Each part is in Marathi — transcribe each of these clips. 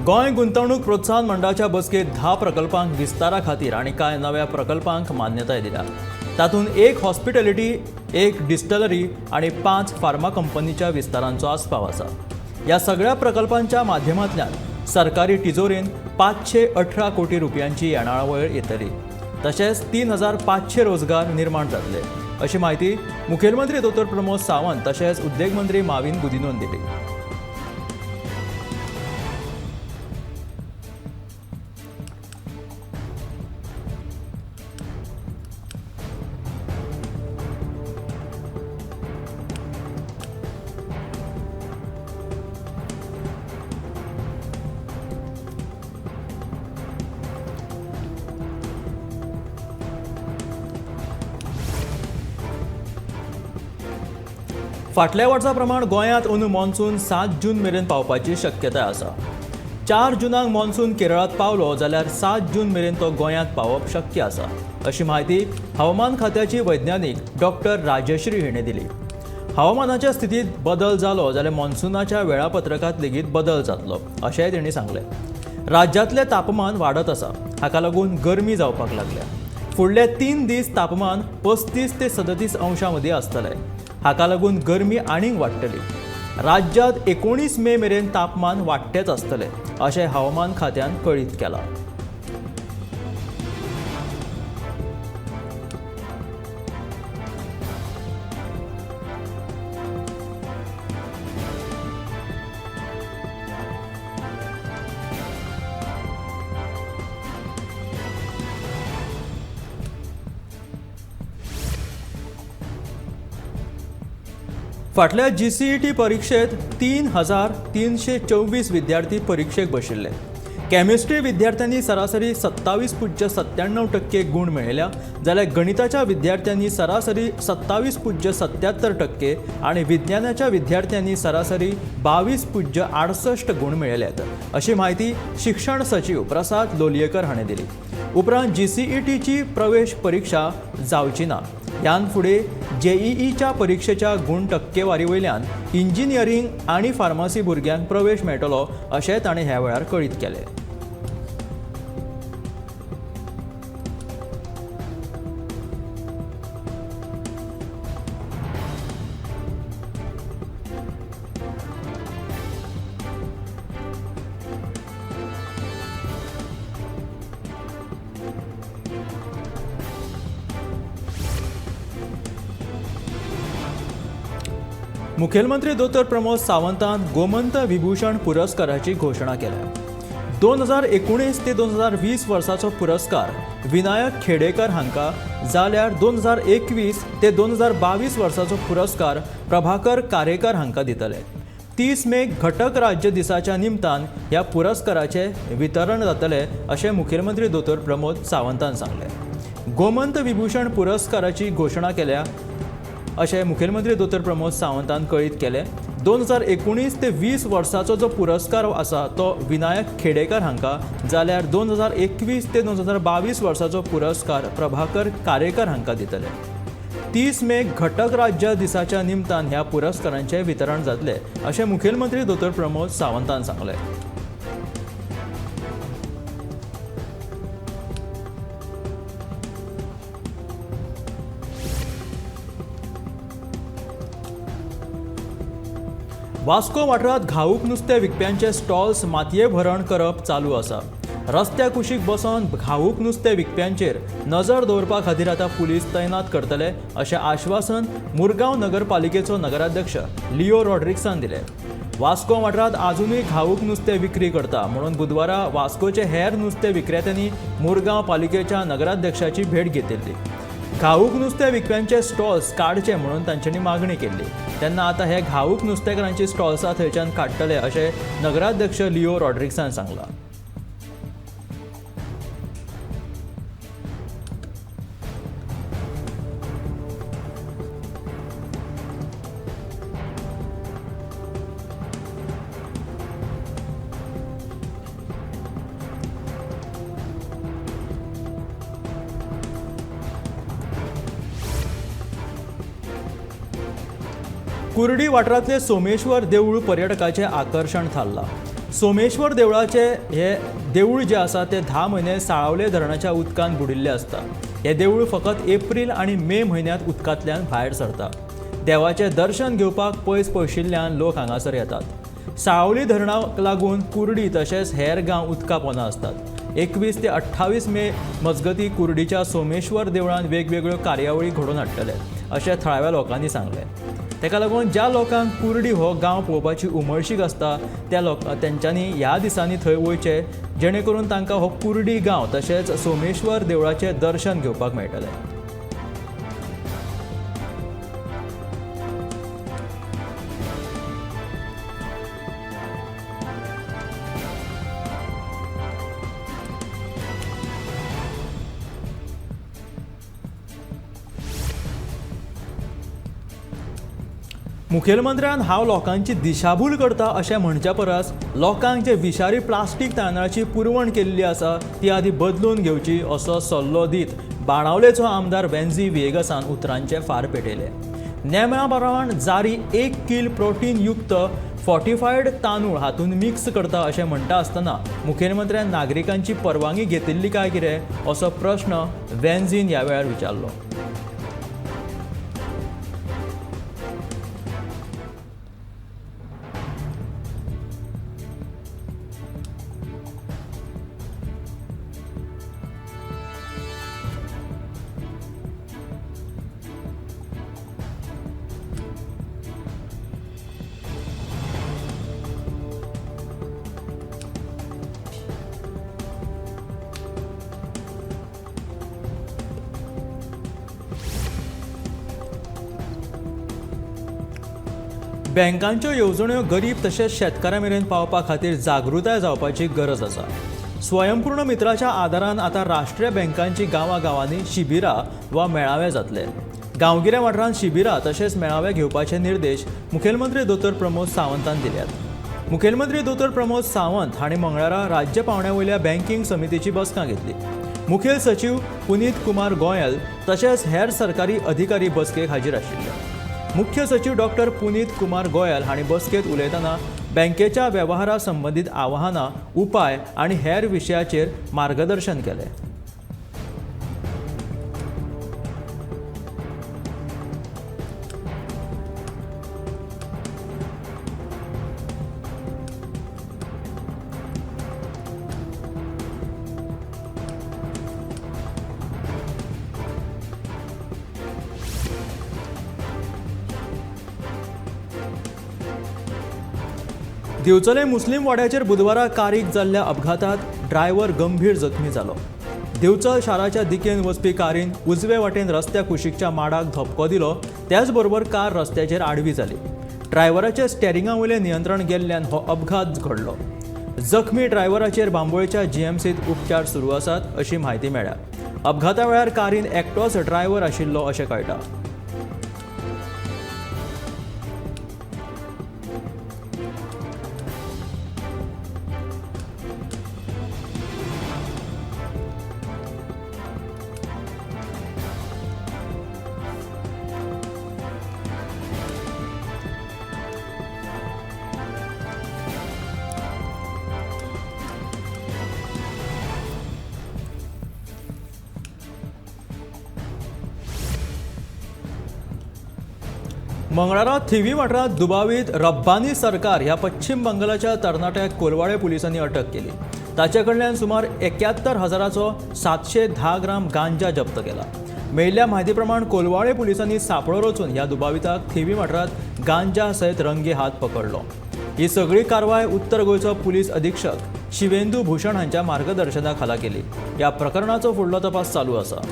गोंय गुंतवणूक प्रोत्साहन मंडळाच्या बसकेत 10 प्रकल्पांक विस्तारा खातीर आनी कांय नव्या प्रकल्पांक मान्यताय दिल्या. तातूंत एक हॉस्पिटॅलिटी, एक डिस्टलरी आनी 5 फार्मा कंपनीच्या विस्तारांचो आस्पाव आसा. ह्या सगळ्या प्रकल्पांच्या माध्यमांतल्यान सरकारी तिजोरीन 518 कोटी रुपयांची येणावळ येतली. तशेंच 3500 रोजगार निर्माण जातले, अशी माहिती मुखेलमंत्री दोतोर प्रमोद सावंत तशेंच उद्देग मंत्री माविन गुदिन्होन दिली. फाटल्या वर्सा प्रमाण गोंयांत अंदू मॉन्सून 7 जून मेरेन पावपाची शक्यताय आसा. 4 जूनाक मॉन्सून केरळात पावलो जाल्यार 7 जून मेरेन तो गोंयांत पावप शक्य आसा, अशी माहिती हवामान खात्याची वैज्ञानीक डॉक्टर राजश्री हिणें दिली. हवामानाच्या स्थितीत बदल जालो जाल्यार मॉन्सूनाच्या वेळापत्रकात लेगीत बदल जातलो, अशेंय तांणी सांगलें. राज्यांतलें तापमान वाडत आसा, हाका लागून गरमी जावपाक लागल्या. फुडले 3 दीस तापमान 35 ते 37 अंशां मदीं आसतलें. हाका लागून गरमी आनीक वाडटली. राज्यांत 19 मे मेरेन तापमान वाडटेच आसतलें, अशें हवामान खात्यान कळीत केलां. फाटल्या GCET परीक्षेत 3,324 विद्यार्थी परीक्षेक बशिल्ले. कॅमिस्ट्री विद्यार्थ्यांनी सरासरी 27.97% गुण मेळयल्या, जाल्यार गणिताच्या विद्यार्थ्यांनी सरासरी 27.77% आणि विज्ञानाच्या विद्यार्थ्यांनी सरासरी 22.68 गुण मेळयल्यात, अशी माहिती शिक्षण सचिव प्रसाद लोलयेकर हाणें दिली. उपरांत GCETची प्रवेश परीक्षा जावची ना. ह्यान फुडें JEEच्या परीक्षेच्या गुण टक्केवारी वयल्यान इंजिनियरींग आनी फार्मसी भुरग्यांक प्रवेश मेळटलो, अशें ताणें ह्या वेळार कळीत केलें. मुखेलमंत्री दोतोर प्रमोद सावंतान गोमंत विभूषण पुरस्काराची घोशणा केल्या. 2019 ते 2020 वर्साचो पुरस्कार विनायक खेडेकर हांकां जाल्यार 2021 ते 2022 वर्साचो पुरस्कार प्रभाकर कारेकर हांकां दितले. 30 मे घटक राज्य दिसाच्या निमतान ह्या पुरस्काराचे वितरण जातले, अशें मुखेलमंत्री दोतोर प्रमोद सावंतान सांगलें. गोमंत विभूषण पुरस्काराची घोशणा केल्या, अशें मुखेलमंत्री दोतोर प्रमोद सावंतान कळीत केलें. 2019 ते 20 वर्साचो जो पुरस्कार आसा तो विनायक खेडेकर हांकां जाल्यार 2021 ते 2022 वर्साचो पुरस्कार प्रभाकर कारेकर हांकां दितले. 30 मे घटक राज्य दिसाच्या निमतान ह्या पुरस्कारांचें वितरण जातलें, अशें मुखेलमंत्री दोतोर प्रमोद सावंतान सांगलें. वास्को वाठारांत घाऊक नुस्तें विकप्यांचे स्टॉल्स मातये भरण करप चालू आसा. रस्त्या कुशीक बसोन घाऊक नुस्तें विकप्यांचेर नजर दवरपा खातीर आतां पुलीस तैनात करतले, अशें आश्वासन मुरगांव नगरपालिकेचो नगराध्यक्ष लिओ रॉड्रिक्सान दिलें. वास्को वाठारांत आजुनूय घाऊक नुस्तें विक्री करता म्हणून बुधवारा वास्कोचे हेर नुस्तें विक्रेत्यांनी मुरगांव पालिकेच्या नगराध्यक्षाची भेट घेतिल्ली. घाऊक नुस्तें विकप्यांचे स्टॉल्स काडचे म्हणून तांच्यांनी मागणी केल्ली. तेन्ना आतां हे घाऊक नुस्तेकारांची स्टॉल्सां थंयच्यान काडटले, अशें नगराध्यक्ष लिओ रॉड्रिक्सान सांगलां. कुर्डी वाठारांतलें सोमेश्वर देवूळ पर्यटकाचें आकर्शण थारलां. सोमेश्वर देवळाचे हे देऊळ जे आसा ते 10 म्हयने साळावले धरणाच्या उदकान बुडिल्ले आसता. हे देऊळ फकत एप्रिल आनी मे म्हयन्यांत उदकांतल्यान भायर सरता. देवाचे दर्शन घेवपाक पयस पयशिल्ल्यान लोक हांगासर येतात. साळावली धरणाक लागून कुर्डी तशेंच हेर गांव उदका पोंदा असतात. 21 ते 28 मे मजगती कुर्डीच्या सोमेश्वर देवळान वेगवेगळ्यो कार्यावळी घडोवन हाडटले अशें थळाव्या लोकांनी सांगले. तेका लागून ज्या लोकांक कुर्डी हो गांव पळोवपाची उमळशीक आसता तेंच्यांनी ह्या दिसांनी थंय वयचे, जेणे करून तांकां हो कुर्डी गांव तशेंच सोमेश्वर देवळाचें दर्शन घेवपाक मेळटलें. मुखेलमंत्र्यान हांव लोकांची दिशाभूल करता अशें म्हणच्या परस लोकांक जे विशारी प्लास्टीक तांदळाची पुरवण केल्ली आसा ती आदी बदलून घेवची असो सल्लो दीत बाणावलेचो आमदार वेन्झी व्हिएगासान उतरांचे फार पेटयले. नेमा प्रमाण जारी 1 किल प्रोटीन युक्त फोर्टिफायड तांदूळ हातूंत मिक्स करता अशें म्हणटा आसतना मुखेलमंत्र्यान नागरिकांची परवानगी घेतिल्ली काय कितें असो प्रश्न वेन्झीन ह्या वेळार विचारलो. बँकांच्यो येवजण्यो गरीब तशेंच शेतकारां मेरेन पावपा खातीर जागृताय जावपाची गरज आसा. स्वयंपूर्ण मित्राच्या आदारान आतां राष्ट्रीय बँकांची गांवांनी शिबिरां वा मेळावे जातले. गांवगिऱ्या वाठारांत शिबिरां तशेंच मेळावे घेवपाचे निर्देश मुखेलमंत्री दोतोर प्रमोद सावंतान दिल्यात. मुखेलमंत्री दोतोर प्रमोद सावंत हांणी मंगळारा राज्य पावंड्या बँकिंग समितीची बसका घेतली. मुखेल सचिव पुनीत कुमार गोयल तशेंच हेर सरकारी अधिकारी बसकेक हाजीर आशिल्ले. मुख्य सचिव डॉक्टर पुनीत कुमार गोयल हांणी बसकेंत उलयतना बँकेच्या वेव्हारा संबंदीत आव्हानां, उपाय आनी हेर विशयाचेर मार्गदर्शन केलें. दिवचले मुस्लीम वाड्याचेर बुधवारा कारीक जाल्ल्या अपघातांत ड्रायव्हर गंभीर जखमी जालो. दिवचल शाराच्या दिकेन वचपी कारीन उजवे वाटेन रस्त्या कुशीकच्या माडाक धपको दिलो, त्याच बरोबर कार रस्त्याचेर आडवी जाली. ड्रायव्हराचे स्टेरिंगा वयलें नियंत्रण गेल्ल्यान हो अपघात घडलो. जखमी ड्रायव्हराचेर बांबोळेच्या जीएमसीत उपचार सुरू आसात अशी म्हायती मेळ्ळ्या. अपघाता वेळार कारीन एकटोच ड्रायव्हर आशिल्लो अशें कळटा. मंगळारा थिवी वाठारांत दुबावीत रब्बानी सरकार ह्या पश्चिम बंगालाच्या तरणाट्याक कोलवाळे पुलिसांनी अटक केली. ताचे कडल्यान सुमार 71,000चो 710 ग्राम गांजा जप्त केला. मेळिल्ल्या म्हायती प्रमाण कोलवाळे पुलिसांनी सापळो रचून ह्या दुबाविताक थिवी वाठारांत गांजा सयत रंगे हात पकडलो. ही सगळी कारवाय उत्तर गोंयचो पुलीस अधीक्षक शिवेंदू भूषण हांच्या मार्गदर्शना खाला केली. ह्या प्रकरणाचो फुडलो तपास चालू आसा.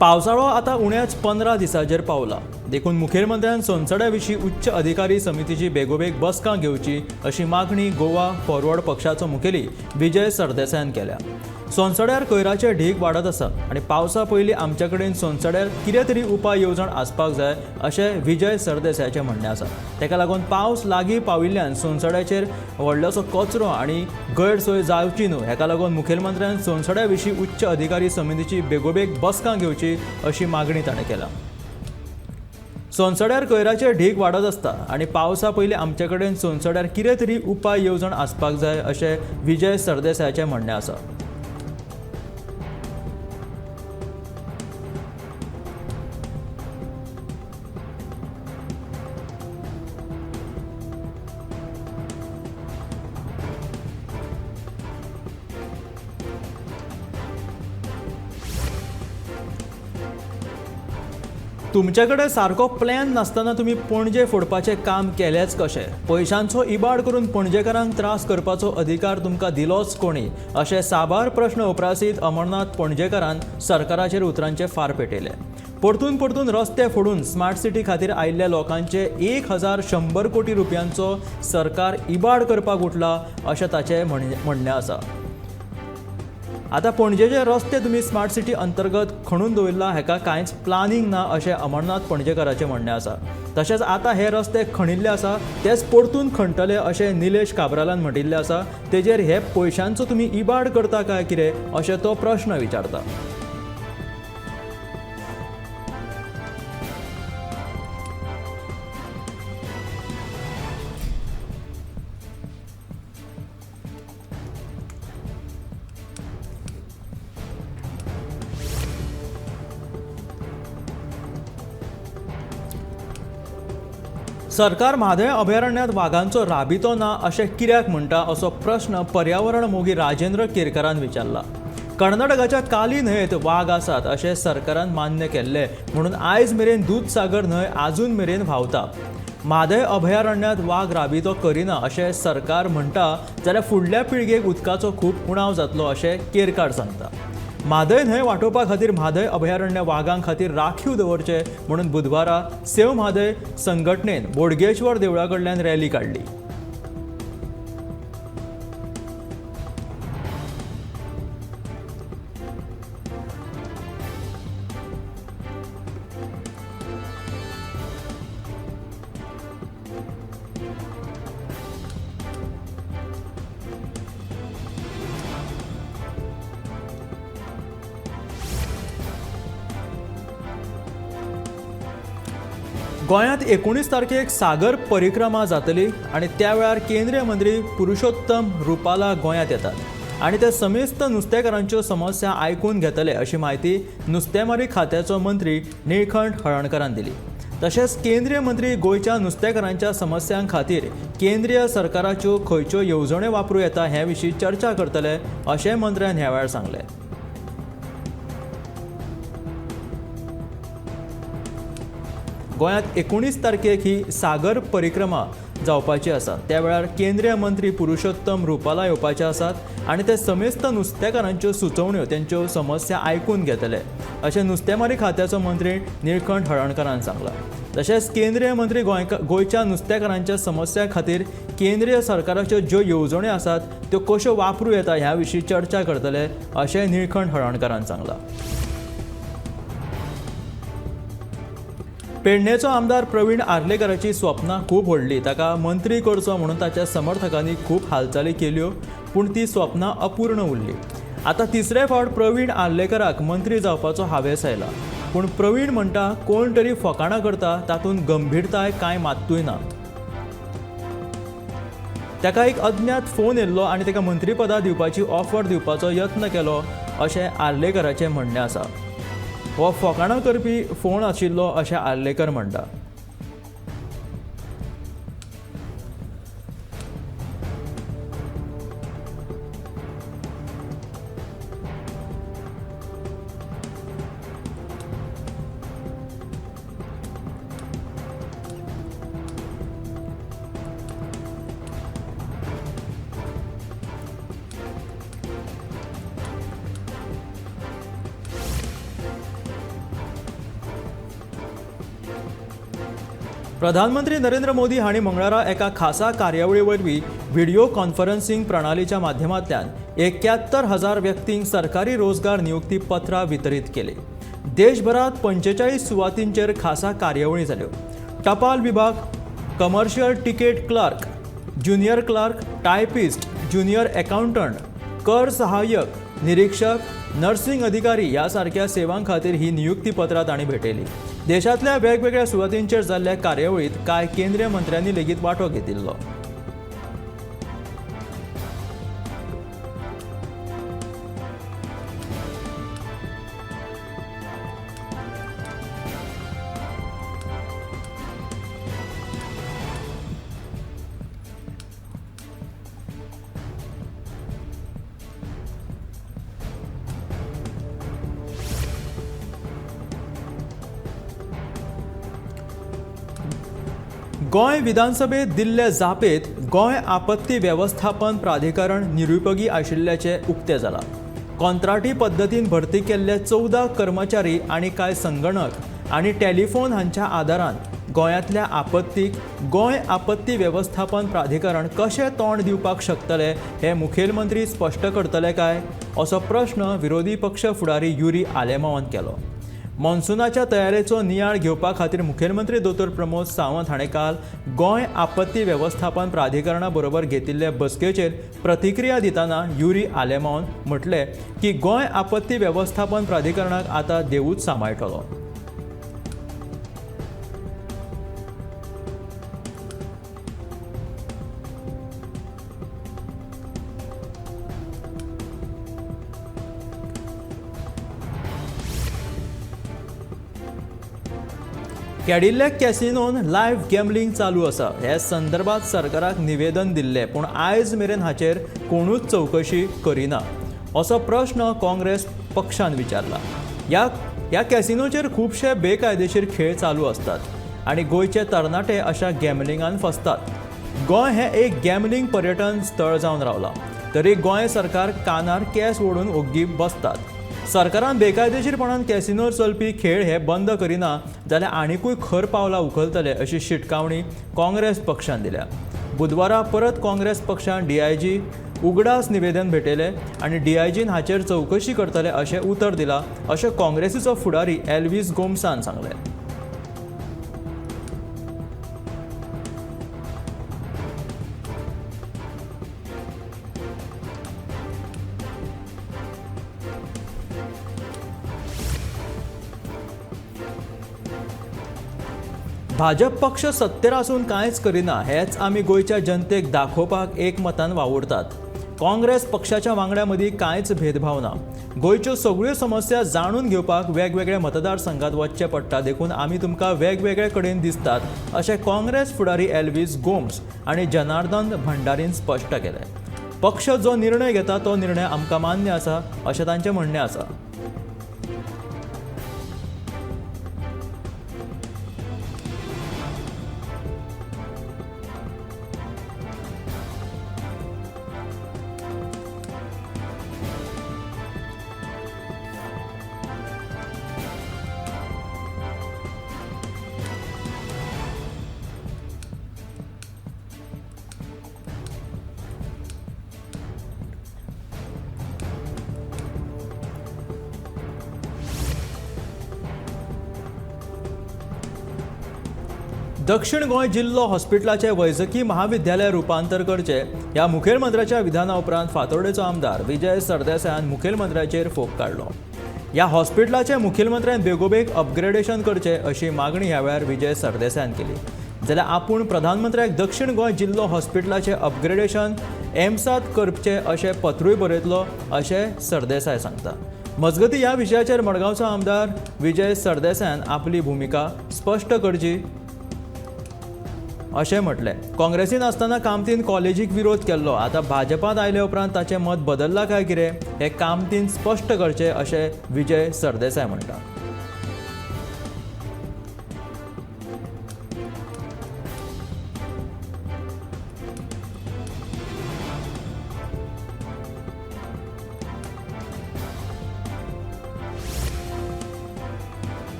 पावसाळो आतां उण्याच 15 दिसांचेर पावला. देखून मुखेलमंत्र्यान संसदा विशीं उच्च अधिकारी समितीची बेगोबेग बसका घेवची अशी मागणी गोवा फॉरवर्ड पक्षाचो मुखेली विजय सरदेसायान केल्या. संसड्यार कोयराचे ढीग वाडत आसा आनी पावसा पयलीं आमचे कडेन संसड्यार कितें तरी उपाय येवजण आसपाक जाय अशें विजय सरदेसायाचें म्हणणें आसा. तेका लागून पावस लागीं पाविल्ल्यान संसड्याचेर व्हडलोसो कचरो आनी गैरसोय जावची न्हू हेका लागून मुखेलमंत्र्यान संसड्या विशीं उच्च अधिकारी समितीची बेगोबेग बसका घेवची अशी मागणी ताणें केल्या. संसड्यार कोयराचे ढीग वाडत आसता आनी पावसा पयलीं आमचे कडेन संसड्यार कितें तरी उपाय येवजण आसपाक जाय अशें विजय सरदेसायाचें म्हणणें आसा. तुमचे कडेन सारको प्लॅन नासतना तुमी पणजे फोडपाचें काम केलेंच कशें? पयशांचो इबाड करून पणजेकारांक त्रास करपाचो अधिकार तुमकां दिलोच कोणी अशें साबार प्रश्न उपरासीत अमरनाथ पणजेकारान सरकाराचेर उतरांचे फार पेटयले. परतून परतून रस्ते फोडून स्मार्ट सिटी खातीर आयिल्ल्या लोकांचे 1100 कोटी रुपयांचो सरकार इबाड करपाक उठला अशें ताचें म्हणणें आसा. आतां पणजेचे रस्ते तुमी स्मार्ट सिटी अंतर्गत खणून दवरला हेका कांयच प्लानिंग ना अशें अमरनाथ पणजेकाराचें म्हणणें आसा. तशेंच आतां हे रस्ते खणिल्ले आसा तेच परतून खणटले अशें निलेश काब्रालान म्हणिल्लें आसा. तेजेर हे पयशांचो तुमी इबाड करता काय कितें अशें तो प्रश्न विचारता. सरकार म्हादय अभयारण्यांत वाघांचो राबितो ना अशें कित्याक म्हणटा असो प्रश्न पर्यावरण मोगी राजेंद्र केरकरान विचारला. कर्नाटकाच्या काली न्हंयेत वाघ आसात अशें सरकारान मान्य केल्लें म्हणून आयज मेरेन दूधसागर न्हंय आजून मेरेन व्हांवता. म्हादय अभयारण्यांत वाघ राबितो करिना अशें सरकार म्हणटा जाल्यार फुडल्या पिळगेक उदकाचो खूब उणाव जातलो अशें केरकार सांगता. म्हादय न्हंय वांटोवपा खातीर म्हादय अभयारण्य वाघां खातीर राखीव दवरचें म्हणून बुधवारा सेव म्हादय संघटनेन बोडगेश्वर देवळा कडल्यान रॅली काडली. गोंयांत 19 तारखेक सागर परिक्रमा जातली आनी त्या वेळार केंद्रीय मंत्री पुरुषोत्तम रुपाला गोंयांत येतात आनी ते समेस्त नुस्तेकारांच्यो समस्या आयकून घेतले अशी माहिती नुस्तेमारी खात्याचो मंत्री निळकंठ हळर्णकारान दिली. तशेंच केंद्रीय मंत्री गोंयच्या नुस्तेकारांच्या समस्यां खातीर केंद्रीय सरकाराच्यो खंयच्यो येवजण्यो वापरूं येता हे विशीं चर्चा करतले अशें मंत्र्यान ह्या वेळार सांगलें. गोंयांत 19 तारखेक ही सागर परिक्रमा जावपाची आसा. त्या वेळार केंद्रीय मंत्री पुरुषोत्तम रुपाला येवपाचे आसात आनी ते समेस्त नुस्तेकारांच्यो सुचोवण्यो तेंच्यो समस्या आयकून घेतले अशें नुस्तेमारी खात्याचो मंत्री निळकंठ हळर्णकारान सांगलां. तशेंच केंद्रीय मंत्री गोंयच्या नुस्तेकारांच्या समस्या खातीर केंद्रीय सरकाराच्यो ज्यो येवजण्यो आसात त्यो कश्यो वापरूं येता ह्या विशीं चर्चा करतले अशें निळकंठ हळर्णकारान सांगलां. पेडणेचो आमदार प्रवीण आर्लेकराची स्वप्नां खूब व्हडली. ताका मंत्री करचो म्हणून ताच्या समर्थकांनी खूब हालचाली केल्यो पूण ती स्वप्नां अपूर्ण उरली. आतां तिसरे फावट प्रवीण आर्लेकराक मंत्री जावपाचो हावेस आयला. पूण प्रवीण म्हणटा कोण तरी फकाणां करता तातूंत गंभीरताय कांय मात्तूय ना. ताका एक अज्ञात फोन येयल्लो आनी ताका मंत्रीपदां दिवपाची ऑफर दिवपाचो यत्न केलो अशें आर्लेकराचें म्हणणें आसा. हो फकाणां करपी फोन आशिल्लो अशें आर्लेकर म्हणटा. प्रधानमंत्री नरेंद्र मोदी हांणी मंगळारा एका खासा कार्यावळी वरवीं व्हिडिओ कॉन्फरन्सिंग प्रणालीच्या माध्यमांतल्यान 71,000 व्यक्तींक सरकारी रोजगार नियुक्ती पत्रां वितरीत केली। देशभरात 45 सुवातींचेर खासा कार्यावळी जाल्यो। टपाल विभाग, commercial ticket clerk, junior clerk, typist, junior accountant, कर सहाय्यक, निरीक्षक, नर्सिंग अधिकारी ह्या सारख्या सेवां खातीर ही नियुक्ती पत्रां तांणी भेटयली। देशांतल्या वेगवेगळ्या सुवातींचेर जाल्ल्या कार्यावळीत कांय केंद्रीय मंत्र्यांनी लेगीत वांटो घेतिल्लो। गोंय विधानसभेत दिल्ले जापेत गोंय आपत्ती वेवस्थापन प्राधिकरण निरुपयोगी आशिल्ल्याचे उक्ते जाला। कंत्राटी पद्दतीन भरती केल्ले 14 कर्मचारी आनी कांय संगणक आनी टेलिफोन हांच्या आदारान गोंयांतल्या आपत्तीक गोंय आपत्ती वेवस्थापन प्राधिकरण कशें तोंड दिवपाक शकतले हे मुखेलमंत्री स्पश्ट करतले काय असो प्रश्न विरोधी पक्ष फुडारी युरी आलेमावान केलो। मॉन्सूनाच्या तयारेचो नियाळ घेवपा खातीर मुखेलमंत्री दोतोर प्रमोद सावंत हाणें काल गोंय आपत्ती वेवस्थापन प्राधिकरणा बरोबर घेतिल्ले बसकेचेर प्रतिक्रिया दितना युरी आलेमावन म्हटले की गोंय आपत्ती वेवस्थापन प्राधिकरणाक आतां देवूच सांबाळटलो। कॅडिलॅक कॅसिनोन लायव्ह गॅमलिंग चालू आसा हे संदर्भात सरकाराक निवेदन दिल्ले पूण आयज मेरेन हाचेर कोणूच चवकशी करिना असो प्रश्न काँग्रेस पक्षान विचारला। ह्या कॅसिनोचेर खुबशे बेकायदेशीर खेळ चालू असतात आनी गोंयचे तरणाटे अशा गॅमलिंगान फसतात। गोंय हे एक गॅमलिंग पर्यटन स्थळ जावन रावला तरी गोंय सरकार कानार केंस ओडून ओग्गी बसतात। सरकारान बेकायदेशीरपणान कॅसिनोर चलपी खेळ हे बंद करिना जाल्यार आनीकूय खर पावलां उखलतले अशी शिटकावणी काँग्रेस पक्षान दिल्या। बुधवारा परत काँग्रेस पक्षान डीआयजी उगडास निवेदन भेटयले आनी डीआयजीन हाचेर चवकशी करतले अशें उतर दिलां अशें काँग्रेसीचो फुडारी एल्विस गोमसान सांगलें। भाजप पक्ष सत्तेर आसून कांयच करिना हेच आमी गोंयच्या जनतेक दाखोवपाक एकमतान वावुरतात। काँग्रेस पक्षाच्या वांगड्यां मदीं कांयच भेदभाव ना। गोंयच्यो सगळ्यो समस्या जाणून घेवपाक वेगवेगळ्या मतदारसंघात वचचें पडटा देखून आमी तुमकां वेगवेगळे कडेन दिसतात अशें काँग्रेस फुडारी एल्विस गोम्स आनी जनार्दन भंडारीन स्पश्ट केलें। पक्ष जो निर्णय घेता तो निर्णय आमकां मान्य आसा अशें तांचें म्हणणें आसा। दक्षिण गोंय जिल्लो हॉस्पिटलाचे वैजकी महाविद्यालय रुपांतर करचे ह्या मुखेलमंत्र्याच्या विधाना उपरांत फातोर्डेचो आमदार विजय सरदेसायान मुखेलमंत्र्याचेर फोग काडलो। ह्या हॉस्पिटलाचे मुखेलमंत्र्यान बेगोबेग अपग्रेडेशन करचे अशी मागणी ह्या वेळार विजय सरदेसायान केली। जाल्यार आपूण प्रधानमंत्र्याक दक्षिण गोंय जिल्लो हॉस्पिटलाचे अपग्रेडेशन एम्सात करचे अशें पत्रूय बरयतलो अशें सरदेसाय सांगता। मजगतीं ह्या विशयाचेर मडगांवचो आमदार विजय सरदेसायान आपली भुमिका स्पश्ट करची अशें म्हटलें। काँग्रेसीन आसतना कामतीन कॉलेजीक विरोध केल्लो, आतां भाजपांत आयले उपरांत ताचें मत बदल्लां काय कितें हें कामतीन स्पश्ट करचें अशें विजय सरदेसाय म्हणटा।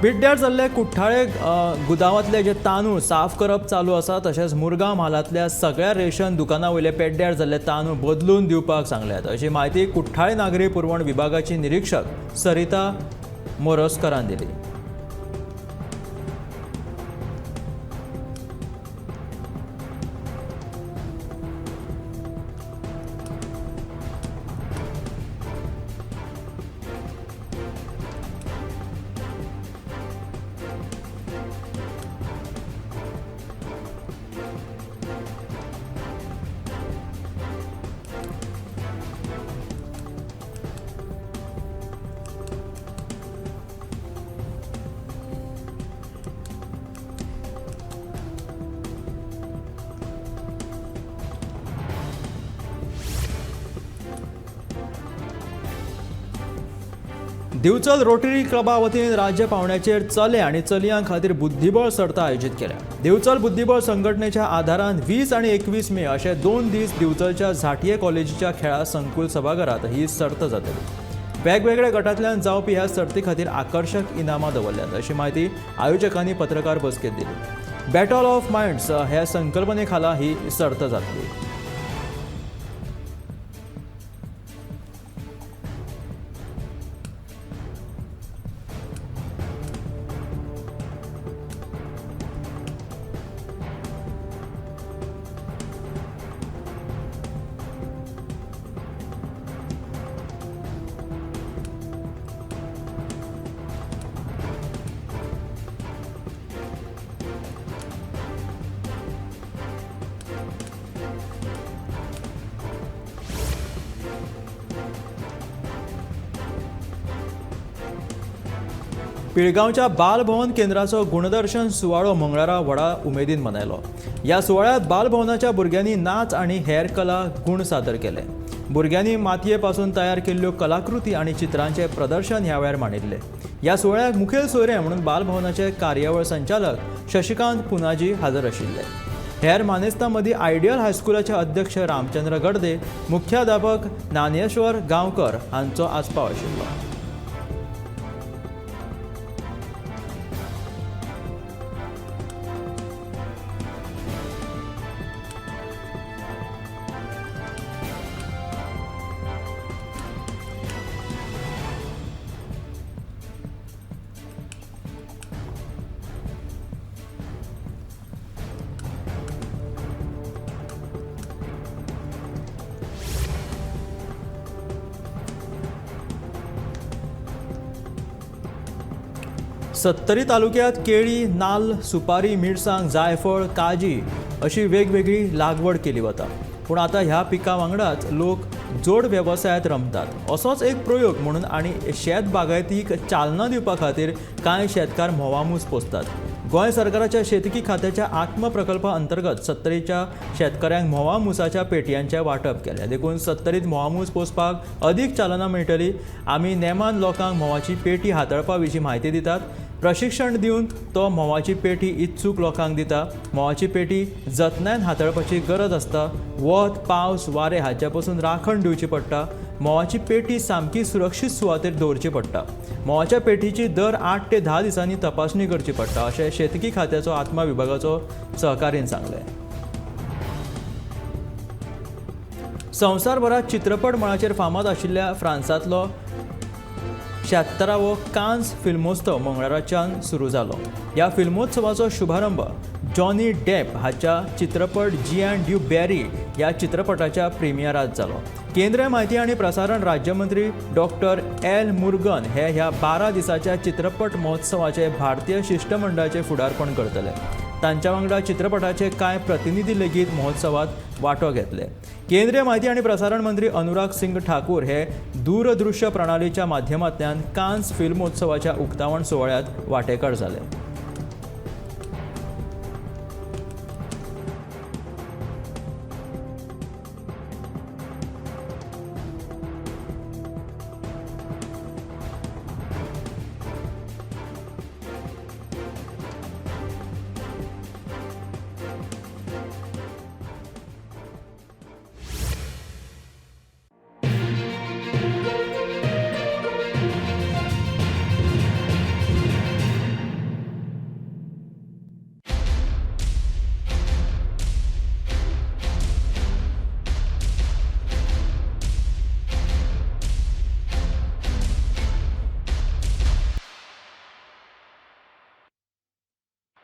पिड्ड्यार जाल्ले कुठ्ठाळे गुदावांतले जे तांदूळ साफ करप चालू आसा तशेंच मुरगांव म्हालांतल्या सगळ्या रेशन दुकानां वयले पेड्ड्यार जाल्ले तांदूळ बदलून दिवपाक सांगल्यात अशी माहिती कुठ्ठाळे नागरी पुरवण विभागाची निरीक्षक सरिता मोरजकारान दिली. दिवचल रोटरी क्लबा वतीन राज्य पावंड्याचेर चले आनी चलयां खातीर बुद्धीबळ सर्त आयोजीत केल्या. दिवचल बुद्धीबळ संघटनेच्या आदारान 20 आनी 21 मे अशे 2 दीस दिवचलच्या झांटये कॉलेजीच्या खेळा संकुल सभाघरांत ही सर्त जातली. वेगवेगळ्या गटांतल्यान जावपी ह्या सर्ती खातीर आकर्षक इनामां दवरल्यात अशी माहिती आयोजकांनी पत्रकार बसकेंत दिली. बॅटल ऑफ मायंड्स ह्या संकल्पने खाला ही सर्त जातली. पिळगांवच्या बालभवन केंद्राचो गुणदर्शन सुवाळो मंगळारा व्हडा उमेदीन मनयलो. ह्या सुवाळ्यात बालभवनाच्या भुरग्यांनी नाच आनी हेर कला गूण सादर केले. भुरग्यांनी मातये पासून तयार केल्ल्यो कलाकृती आनी चित्रांचे प्रदर्शन ह्या वेळार मांडिल्ले. ह्या सुवाळ्याक मुखेल सोयरे म्हणून बालभवनाचे कार्यावळ संचालक शशिकांत पुनाजी हाजीर आशिल्ले. हेर मानेस्तां मदीं आयडियल हायस्कुलाचे अध्यक्ष रामचंद्र गडदे, मुख्याध्यापक ज्ञानेश्वर गांवकर हांचो आस्पाव आशिल्लो. सत्तरी तालुक्यात केळी, नाल्ल, सुपारी, मिरसांग, जायफळ, काजी अशी वेगवेगळी लागवड केली वता. पूण आतां ह्या पिकां वांगडाच लोक जोड वेवसायांत रमतात. असोच एक प्रयोग म्हणून आनी शेत बागायतीक चालना दिवपा खातीर कांय शेतकार म्होंवामूस पोसतात. गोंय सरकाराच्या शेतकी खात्याच्या आत्मप्रकल्पा अंतर्गत सत्तरीच्या शेतकऱ्यांक म्होंवामुसाच्या पेटयांचें वांटप केलें. देखून सत्तरीत म्होंवामूस पोसपाक अदीक चालना मेळटली. आमी नेमान लोकांक म्होंवाची पेटी हाताळपा विशीं म्हायती दितात. प्रशिक्षण दिवन तो म्होंवाची पेटी इत्सूक लोकांक दिता. म्होंवाची पेटी जतनायेन हाताळपाची गरज आसता. वत, पावस, वारें हाचे पसून राखण दिवची पडटा. म्होंवाची पेटी सामकी सुरक्षीत सुवातेर दवरची पडटा. म्होंवाच्या पेटीची दर 8 ते 10 दिसांनी तपासणी करची पडटा अशें शेतकी खात्याचो आत्मा विभागाचो सहकारीन सांगलें. संवसारभरात चित्रपट मळाचेर फामाद आशिल्ल्या फ्रांसांतलो 76वो कान्स फिल्मोत्सव मंगळाराच्यान सुरू जालो. ह्या फिल्मोत्सवाचो शुभारंभ जॉनी डेप हाच्या चित्रपट जी अँड ड्यू बॅरी ह्या चित्रपटाच्या प्रिमियरांत जालो. केंद्रीय म्हायती आनी प्रसारण राज्यमंत्री डॉक्टर एल मुर्गन हे ह्या 12 दिसाच्या चित्रपट महोत्सवाचे भारतीय शिष्टमंडळाचे फुडारपण करतले. तांच्या वांगडा चित्रपटाचे कांय प्रतिनिधी लेगीत महोत्सवात वांटो घेतले. केंद्रीय म्हायती आनी प्रसारण मंत्री अनुराग सिंग ठाकूर हे दूरदृश्य प्रणालीच्या माध्यमांतल्यान कान्स फिल्मोत्सवाच्या उक्तावण सुवाळ्यात वांटेकार जाले.